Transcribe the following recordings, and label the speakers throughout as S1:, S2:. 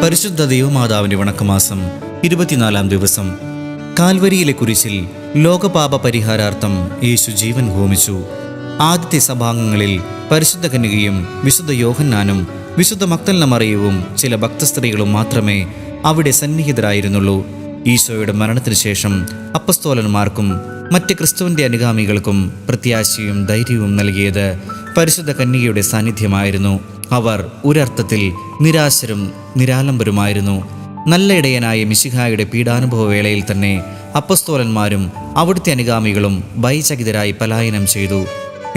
S1: പരിശുദ്ധ ദൈവമാതാവിന്റെ വണക്കമാസം 24-ാം ദിവസം. കാൽവരിയിലെ കുരിശിൽ ലോകപാപ പരിഹാരാർത്ഥം യേശു ജീവൻ ഹോമിച്ചു. ആദ്യത്തെ സഭാംഗങ്ങളിൽ പരിശുദ്ധ കന്യകയും വിശുദ്ധ യോഹന്നാനും വിശുദ്ധ മഗ്ദലന മറിയവും ചില ഭക്തസ്ത്രീകളും മാത്രമേ അവിടെ സന്നിഹിതരായിരുന്നുള്ളൂ. ഈശോയുടെ മരണത്തിന് ശേഷം അപ്പസ്തോലന്മാർക്കും മറ്റ് ക്രിസ്തുവിൻ്റെ അനുഗാമികൾക്കും പ്രത്യാശയും ധൈര്യവും നൽകിയത് പരിശുദ്ധ കന്യകയുടെ സാന്നിധ്യമായിരുന്നു. അവർ ഒരർത്ഥത്തിൽ നിരാശരും നിരാലംബരുമായിരുന്നു. നല്ല ഇടയനായ മിശിഹായുടെ പീഡാനുഭവ വേളയിൽ തന്നെ അപ്പസ്തോലന്മാരും അവിടുത്തെ അനുഗാമികളും ഭയചകിതരായി പലായനം ചെയ്തു.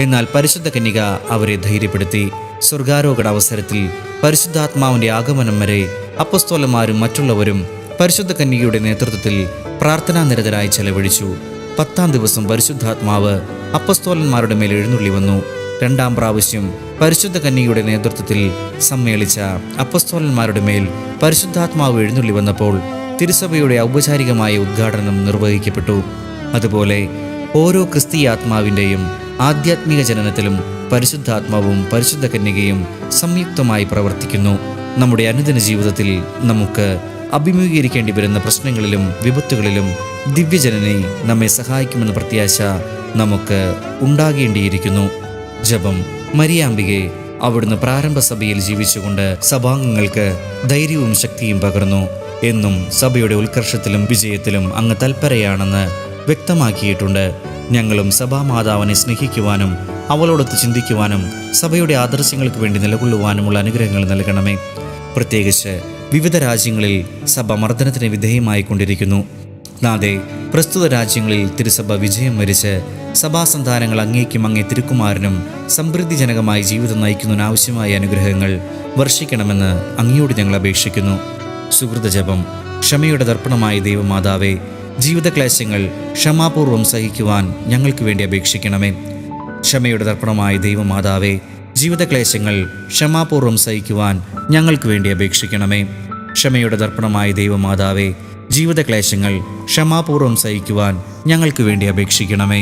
S1: എന്നാൽ പരിശുദ്ധ കന്യക അവരെ ധൈര്യപ്പെടുത്തി. സ്വർഗാരോഹണ അവസരത്തിൽ പരിശുദ്ധാത്മാവിൻ്റെ ആഗമനം വരെ അപ്പസ്തോലന്മാരും മറ്റുള്ളവരും പരിശുദ്ധ കന്യകയുടെ നേതൃത്വത്തിൽ പ്രാർത്ഥനാനിരതരായി ചെലവഴിച്ചു. 10-ാം ദിവസം പരിശുദ്ധാത്മാവ് അപ്പസ്തോലന്മാരുടെ മേൽ എഴുന്നള്ളി വന്നു. 2-ാം പ്രാവശ്യം പരിശുദ്ധ കന്യകയുടെ നേതൃത്വത്തിൽ സമ്മേളിച്ച അപ്പസ്തോലന്മാരുടെ മേൽ പരിശുദ്ധാത്മാവ് എഴുന്നള്ളി വന്നപ്പോൾ തിരുസഭയുടെ ഔപചാരികമായ ഉദ്ഘാടനം നിർവഹിക്കപ്പെട്ടു. അതുപോലെ ഓരോ ക്രിസ്തീയാത്മാവിൻ്റെയും ആധ്യാത്മിക ജനനത്തിലും പരിശുദ്ധാത്മാവും പരിശുദ്ധ കന്യകയും സംയുക്തമായി പ്രവർത്തിക്കുന്നു. നമ്മുടെ അനുദിന ജീവിതത്തിൽ നമുക്ക് അഭിമുഖീകരിക്കേണ്ടി വരുന്ന പ്രശ്നങ്ങളിലും വിപത്തുകളിലും ദിവ്യജനനി നമ്മെ സഹായിക്കുമെന്ന പ്രത്യാശ നമുക്ക് ഉണ്ടാകേണ്ടിയിരിക്കുന്നു. ജപം. മരിയാമ്പികെ, അവിടുന്ന് പ്രാരംഭ സഭയിൽ ജീവിച്ചുകൊണ്ട് സഭാംഗങ്ങൾക്ക് ധൈര്യവും ശക്തിയും പകർന്നു. എന്നും സഭയുടെ ഉത്കർഷത്തിലും വിജയത്തിലും അങ്ങ് തൽപരയാണെന്ന് വ്യക്തമാക്കിയിട്ടുണ്ട്. ഞങ്ങളും സഭാമാതാവിനെ സ്നേഹിക്കുവാനും അവളോടൊത്ത് ചിന്തിക്കുവാനും സഭയുടെ ആദർശങ്ങൾക്ക് വേണ്ടി നിലകൊള്ളുവാനുമുള്ള അനുഗ്രഹങ്ങൾ നൽകണമേ. പ്രത്യേകിച്ച് വിവിധ രാജ്യങ്ങളിൽ സഭ മർദ്ദനത്തിന് വിധേയമായിക്കൊണ്ടിരിക്കുന്നു. നാദേ, പ്രസ്തുത രാജ്യങ്ങളിൽ തിരുസഭ വിജയം വരിച്ച് സഭാസന്താനങ്ങൾ അങ്ങേക്കും അങ്ങേ തിരുക്കുമാരനും സമൃദ്ധിജനകമായി ജീവിതം നയിക്കുന്നതിനാവശ്യമായ അനുഗ്രഹങ്ങൾ വർഷിക്കണമെന്ന് അങ്ങയോട് ഞങ്ങൾ അപേക്ഷിക്കുന്നു. സുഹൃത ജപം. ക്ഷമയുടെ ദർപ്പണമായ ദൈവമാതാവേ, ജീവിതക്ലേശങ്ങൾ ക്ഷമാപൂർവം സഹിക്കുവാൻ ഞങ്ങൾക്ക് വേണ്ടി അപേക്ഷിക്കണമേ. ക്ഷമയുടെ ദർപ്പണമായ ദൈവമാതാവേ, ജീവിതക്ലേശങ്ങൾ ക്ഷമാപൂർവം സഹിക്കുവാൻ ഞങ്ങൾക്ക് വേണ്ടി അപേക്ഷിക്കണമേ. ക്ഷമയുടെ ദർപ്പണമായ ദൈവമാതാവേ, ജീവിതക്ലേശങ്ങൾ ക്ഷമാപൂർവം സഹിക്കുവാൻ ഞങ്ങൾക്ക് വേണ്ടി അപേക്ഷിക്കണമേ.